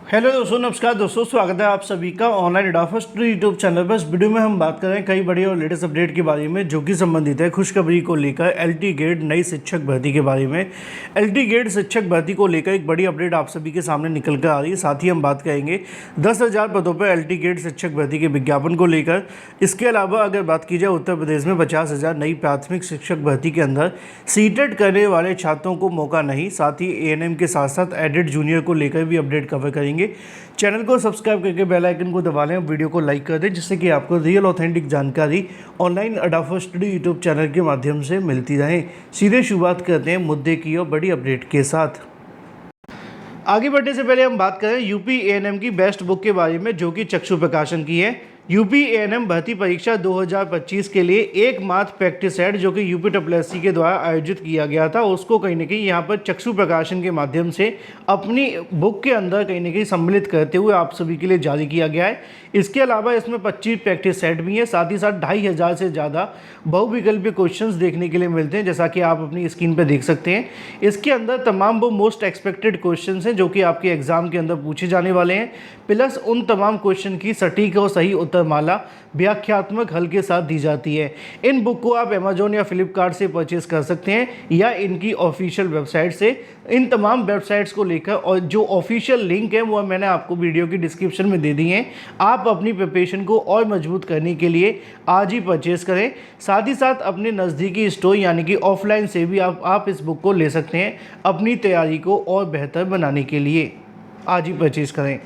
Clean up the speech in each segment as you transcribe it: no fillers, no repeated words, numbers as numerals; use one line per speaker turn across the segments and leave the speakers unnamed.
Hello दोस्तों, नमस्कार दोस्तों, स्वागत है आप सभी का ऑनलाइन एडोफर्स यूट्यूब चैनल पर। इस वीडियो में हम बात कर रहे हैं कई बड़ी और लेटेस्ट अपडेट के बारे में जो कि संबंधित है खुशखबरी को लेकर एलटी गेट नई शिक्षक भर्ती के बारे में। एलटी गेट शिक्षक भर्ती को लेकर एक बड़ी अपडेट आप सभी के सामने निकल कर आ रही है। साथ ही हम बात करेंगे 10,000 पदों पर एलटी गेट शिक्षक भर्ती के विज्ञापन को लेकर। इसके अलावा अगर बात की जाए उत्तर प्रदेश में 50,000 नई प्राथमिक शिक्षक भर्ती के अंदर सीटेट करने वाले छात्रों को मौका नहीं। साथ ही एएनएम के साथ साथ एडेड जूनियर को लेकर भी अपडेट कवर करेंगे। चैनल को सब्सक्राइब करके बेल आइकन को दबा लें, वीडियो को लाइक कर दें जिससे कि आपको रियल ऑथेंटिक जानकारी ऑनलाइन एडोफर्स स्टडी यूट्यूब चैनल के माध्यम से मिलती रहे। सीधे शुरुआत करते हैं मुद्दे की और बड़ी अपडेट के साथ। आगे बढ़ने से पहले हम बात करें यूपी एएनएम की बेस्ट बुक के बारे में जो कि चक्षु प्रकाशन की है। यूपी एएनएम भर्ती परीक्षा 2025 के लिए एकमात्र प्रैक्टिस सेट जो कि यूपीएससी के द्वारा आयोजित किया गया था, उसको कहीं ना कहीं यहाँ पर चक्षु प्रकाशन के माध्यम से अपनी बुक के अंदर कहीं ना कहीं सम्मिलित करते हुए आप सभी के लिए जारी किया गया है। इसके अलावा इसमें 25 प्रैक्टिस सेट भी हैं। साथ ही साथ 2,500 से ज़्यादा बहुविकल्पीय क्वेश्चंस देखने के लिए मिलते हैं, जैसा कि आप अपनी स्क्रीन पर देख सकते हैं। इसके अंदर तमाम वो मोस्ट एक्सपेक्टेड क्वेश्चन हैं जो कि आपके एग्जाम के अंदर पूछे जाने वाले हैं, प्लस उन तमाम क्वेश्चन की सटीक और सही माला व्याख्यात्मक हल के साथ दी जाती है। इन बुक को आप अमेजोन या फ्लिपकार्ट से परचेज कर सकते हैं या इनकी ऑफिशियल वेबसाइट से। इन तमाम वेबसाइट्स को लेकर और जो ऑफिशियल लिंक है वो मैंने आपको वीडियो की डिस्क्रिप्शन में दे दी हैं। आप अपनी प्रिपरेशन को और मजबूत करने के लिए आज ही परचेज करें। साथ ही साथ अपने नज़दीकी स्टोर यानी कि ऑफलाइन से भी आप इस बुक को ले सकते हैं अपनी तैयारी को और बेहतर बनाने के लिए। आज ही परचेज करें।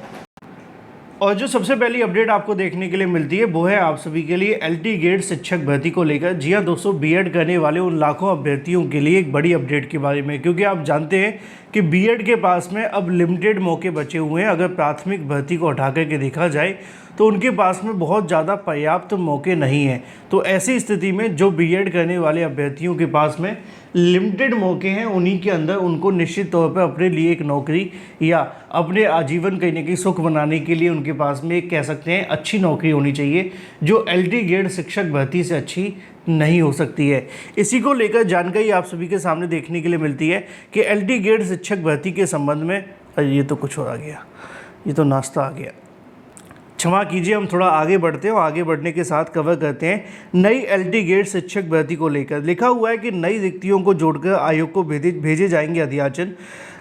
और जो सबसे पहली अपडेट आपको देखने के लिए मिलती है वो है आप सभी के लिए एलटी गेट शिक्षक भर्ती को लेकर। जी हाँ दोस्तों, बीएड करने वाले उन लाखों अभ्यर्थियों के लिए एक बड़ी अपडेट के बारे में, क्योंकि आप जानते हैं कि बीएड के पास में अब लिमिटेड मौके बचे हुए हैं। अगर प्राथमिक भर्ती को हटा करके देखा जाए तो उनके पास में बहुत ज़्यादा पर्याप्त मौके नहीं हैं। तो ऐसी स्थिति में जो बीएड करने वाले अभ्यर्थियों के पास में लिमिटेड मौके हैं, उन्हीं के अंदर उनको निश्चित तौर पर अपने लिए एक नौकरी या अपने आजीवन कहीं ना कहीं सुख बनाने के लिए उनके पास में एक कह सकते हैं अच्छी नौकरी होनी चाहिए, जो एलटी गेट शिक्षक भर्ती से अच्छी नहीं हो सकती है। इसी को लेकर जानकारी आप सभी के सामने देखने के लिए मिलती है कि एलटी गेट शिक्षक भर्ती के संबंध में ये तो कुछ और आ गया, ये तो नाश्ता आ गया, क्षमा कीजिए। हम थोड़ा आगे बढ़ते हैं और आगे बढ़ने के साथ कवर करते हैं नई एलटी गेट शिक्षक भर्ती को लेकर। लिखा हुआ है कि नई रिक्तियों को जोड़कर आयोग को भेजे जाएंगे अध्याचन।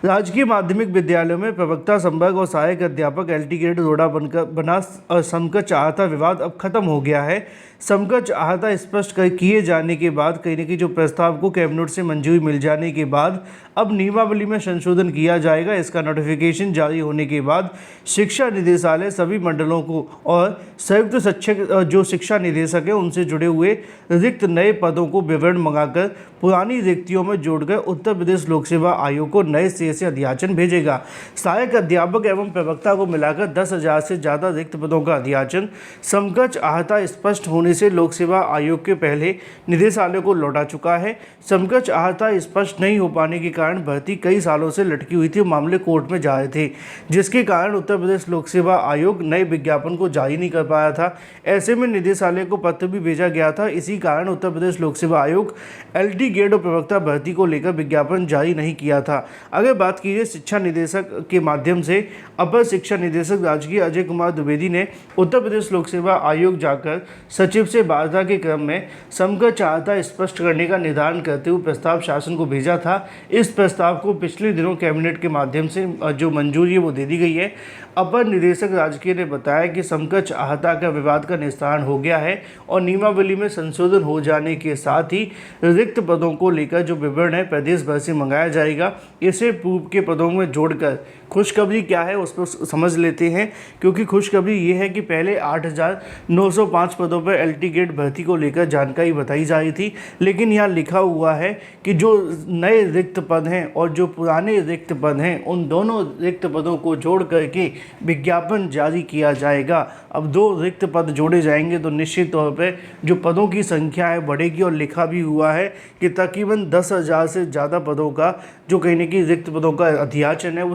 राजकीय माध्यमिक विद्यालयों में प्रवक्ता संवर्ग और सहायक अध्यापक एलटी गेट जोड़ा बना समकक्ष अहर्ता विवाद अब खत्म हो गया है। समकक्ष अहर्ता स्पष्ट किए जाने के बाद कहीं ना कहीं जो प्रस्ताव को कैबिनेट से मंजूरी मिल जाने के बाद अब नियमावली में संशोधन किया जाएगा। इसका नोटिफिकेशन जारी होने के बाद शिक्षा निदेशालय सभी मंडलों को और संयुक्त शिक्षक जो शिक्षा निदेशक है उनसे जुड़े हुए रिक्त नए पदों को विवरण मंगाकर पुरानी रिक्तियों में जोड़कर उत्तर प्रदेश लोक सेवा आयोग को नए सिरे से अध्याचन भेजेगा। सहायक अध्यापक एवं प्रवक्ता को मिलाकर 10,000 से ज़्यादा रिक्त पदों का अध्याचन समकक्ष अहर्ता स्पष्ट होने से लोक सेवा आयोग के पहले निदेशालय को लौटा चुका है। समकक्ष अहर्ता स्पष्ट नहीं हो पाने के कारण भर्ती कई सालों से लटकी हुई थी, मामले कोर्ट में जा रहे थे, जिसके कारण उत्तर प्रदेश लोक सेवा आयोग नए विज्ञापन को जारी नहीं कर पाया था। ऐसे में निदेशालय को पत्र भी भेजा गया था। इसी कारण उत्तर प्रदेश लोक सेवा आयोग एलटी गेट और प्रवक्ता भर्ती को लेकर विज्ञापन जारी नहीं किया था। अगर बात कीजिए शिक्षा निदेशक के माध्यम से अपर शिक्षा निदेशक राजकीय अजय कुमार द्विवेदी ने उत्तर प्रदेश लोक सेवा आयोग जाकर सचिव से वार्ता के क्रम में समकक्ष अहर्ता स्पष्ट करने का निर्धारण करते हुए प्रस्ताव शासन को भेजा था। इस प्रस्ताव को पिछले दिनों कैबिनेट के माध्यम से जो मंजूरी है वो दे दी गई है। अपर निदेशक राजकीय ने बताया कि समकक्ष अहर्ता का विवाद का निस्तारण हो गया है और नियमावली में संशोधन हो जाने के साथ ही रिक्त पदों को लेकर जो विवरण है प्रदेश भर से मंगाया जाएगा। इसे पूर्व के पदों में जोड़कर खुशखबरी क्या है उस पर समझ लेते हैं, क्योंकि खुशखबरी ये है कि पहले 8,905 पदों पर एलटी गेट भर्ती को लेकर जानकारी बताई जा रही थी, लेकिन यहाँ लिखा हुआ है कि जो नए रिक्त पद हैं और जो पुराने रिक्त पद हैं उन दोनों रिक्त पदों को जोड़ करके विज्ञापन जारी किया जाएगा। अब 2 रिक्त पद जोड़े जाएंगे तो निश्चित तौर पर जो पदों की संख्या है बढ़ेगी और लिखा भी हुआ है कि तकरीबन 10,000 से ज़्यादा पदों का जो कहीं ना कहीं रिक्त पदों का अध्याचन है वो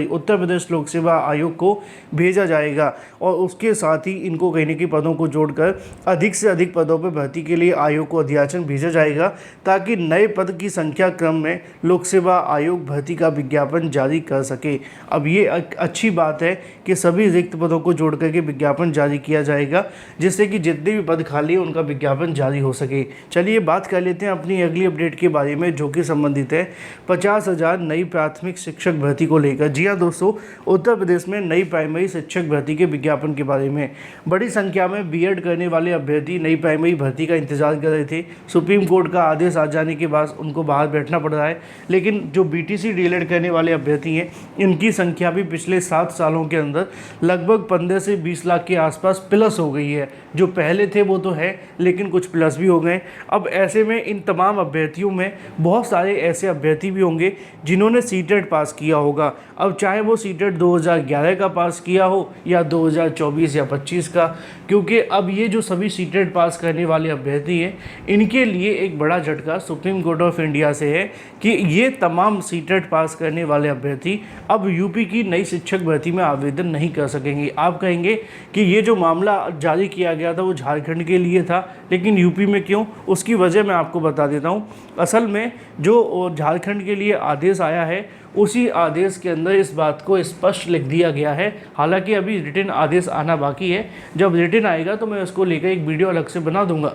उत्तर प्रदेश लोक सेवा आयोग को भेजा जाएगा और उसके साथ ही इनको कहीं न कहीं पदों को जोड़कर अधिक से अधिक पदों पर भर्ती के लिए आयोग को अध्याचन भेजा जाएगा ताकि नए पद की संख्या क्रम में लोक सेवा आयोग भर्ती का विज्ञापन जारी कर सके। अब ये अच्छी बात है कि सभी रिक्त पदों को जोड़ करके विज्ञापन जारी किया जाएगा जिससे कि जितने भी पद खाली हैं उनका विज्ञापन जारी हो सके। चलिए बात कर लेते हैं अपनी अगली अपडेट के बारे में जो कि संबंधित है 50,000 नई प्राथमिक शिक्षक भर्ती को लेकर। जी हाँ दोस्तों, उत्तर प्रदेश में नई प्राइमरी शिक्षक भर्ती के विज्ञापन के बारे में बड़ी संख्या में बीएड करने वाले अभ्यर्थी नई प्राइमरी भर्ती का इंतजार कर रहे थे। सुप्रीम कोर्ट का आदेश आ जाने के बाद उनको बाहर बैठना पड़ रहा है, लेकिन जो बीटीसी डीएलएड करने वाले अभ्यर्थी हैं इनकी संख्या भी पिछले 7 सालों के अंदर लगभग 15 से 20 लाख के आसपास प्लस हो गई है। जो पहले थे वो तो है, लेकिन कुछ प्लस भी हो गए। अब ऐसे में इन तमाम अभ्यर्थियों में बहुत सारे ऐसे अभ्यर्थी भी होंगे जिन्होंने सीटेट पास किया होगा। अब चाहे वो सीटेट 2011 का पास किया हो या 2024 या 25 का, क्योंकि अब ये जो सभी सीटेट पास करने वाले अभ्यर्थी हैं इनके लिए एक बड़ा झटका सुप्रीम कोर्ट ऑफ इंडिया से है कि ये तमाम सीटेट पास करने वाले अभ्यर्थी अब यूपी की नई शिक्षक भर्ती में आवेदन नहीं कर सकेंगे। आप कहेंगे कि ये जो मामला जारी किया गया था वो झारखंड के लिए था, लेकिन यूपी में क्यों? उसकी वजह मैं आपको बता देता हूँ। असल में जो झारखंड के लिए आदेश आया है उसी आदेश के अंदर इस बात को स्पष्ट लिख दिया गया है। हालांकि अभी रिटन आदेश आना बाकी है, जब रिटन आएगा तो मैं उसको लेकर एक वीडियो अलग से बना दूंगा,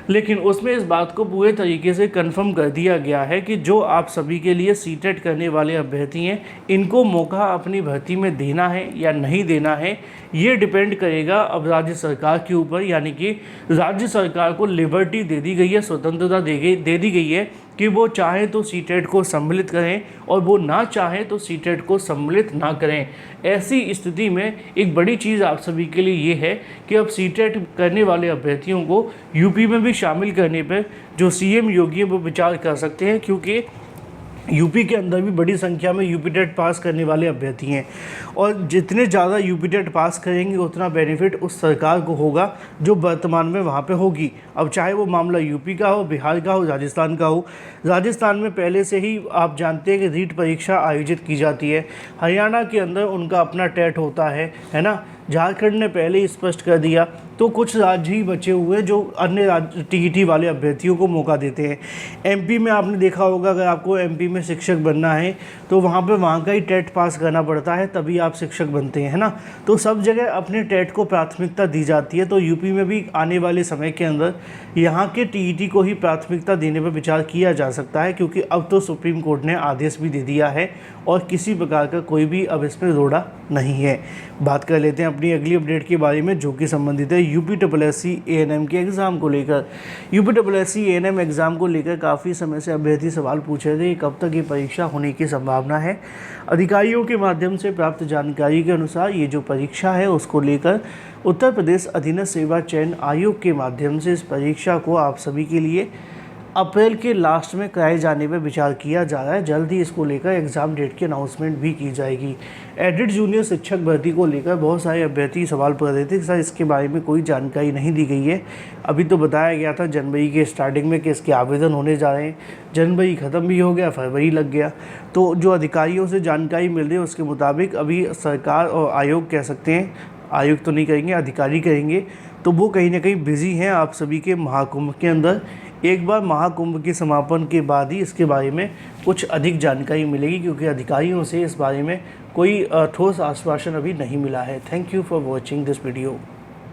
लेकिन उसमें इस बात को पूरे तरीके से कंफर्म कर दिया गया है कि जो आप सभी के लिए सीटेट करने वाले अभ्यर्थी हैं इनको मौका अपनी भर्ती में देना है या नहीं देना है, ये डिपेंड करेगा अब राज्य सरकार के ऊपर। यानी कि राज्य सरकार को लिबर्टी दे दी गई है, स्वतंत्रता दे दी गई है कि वो चाहे तो सीटेट को सम्मिलित करें और वो ना चाहे तो सीटेट को सम्मिलित ना करें। ऐसी स्थिति में एक बड़ी चीज़ आप सभी के लिए ये है कि अब सीटेट करने वाले अभ्यर्थियों को यूपी में भी शामिल करने पर जो सीएम योगी है वो विचार कर सकते हैं, क्योंकि यूपी के अंदर भी बड़ी संख्या में यूपी टेट पास करने वाले अभ्यर्थी हैं और जितने ज़्यादा यूपी टेट पास करेंगे उतना बेनिफिट उस सरकार को होगा जो वर्तमान में वहाँ पे होगी। अब चाहे वो मामला यूपी का हो, बिहार का हो, राजस्थान का हो। राजस्थान में पहले से ही आप जानते हैं कि रीट परीक्षा आयोजित की जाती है। हरियाणा के अंदर उनका अपना टेट होता है ना। झारखंड ने पहले ही स्पष्ट कर दिया, तो कुछ राज्य ही बचे हुए जो अन्य टीईटी वाले अभ्यर्थियों को मौका देते हैं। एमपी में आपने देखा होगा, अगर आपको एमपी में शिक्षक बनना है तो वहाँ पे वहाँ का ही टेट पास करना पड़ता है, तभी आप शिक्षक बनते हैं, है ना। तो सब जगह अपने टेट को प्राथमिकता दी जाती है, तो यूपी में भी आने वाले समय के अंदर यहाँ के टीईटी को ही प्राथमिकता देने पर विचार किया जा सकता है, क्योंकि अब तो सुप्रीम कोर्ट ने आदेश भी दे दिया है और किसी प्रकार का कोई भी अब इसमें रोड़ा नहीं है। बात कर लेते हैं अपनी अगली अपडेट के बारे में जो कि संबंधित है UPSSC ANM के एग्ज़ाम को लेकर। UPSSC ANM एग्ज़ाम को लेकर काफ़ी समय से अभ्यर्थी सवाल पूछ रहे थे कि कब तक ये परीक्षा होने की संभावना है। अधिकारियों के माध्यम से प्राप्त जानकारी के अनुसार ये जो परीक्षा है उसको लेकर उत्तर प्रदेश अधीनस्थ सेवा चयन आयोग के माध्यम से इस परीक्षा को आप सभी के लिए अप्रैल के लास्ट में कराए जाने पर विचार किया जा रहा है। जल्द ही इसको लेकर एग्ज़ाम डेट की अनाउंसमेंट भी की जाएगी। एडिड जूनियर शिक्षक भर्ती को लेकर बहुत सारे अभ्यर्थी सवाल पूछ रहे थे सर इसके बारे में कोई जानकारी नहीं दी गई है। अभी तो बताया गया था जनवरी के स्टार्टिंग में कि इसके आवेदन होने जा रहे हैं, जनवरी ख़त्म भी हो गया, फरवरी लग गया। तो जो अधिकारियों से जानकारी मिल रही है उसके मुताबिक अभी सरकार और आयोग कह सकते हैं, आयोग तो नहीं कहेंगे, अधिकारी कहेंगे, तो वो कहीं ना कहीं बिज़ी हैं आप सभी के महाकुंभ के अंदर। एक बार महाकुंभ के समापन के बाद ही इसके बारे में कुछ अधिक जानकारी मिलेगी, क्योंकि अधिकारियों से इस बारे में कोई ठोस आश्वासन अभी नहीं मिला है। Thank you for watching this video.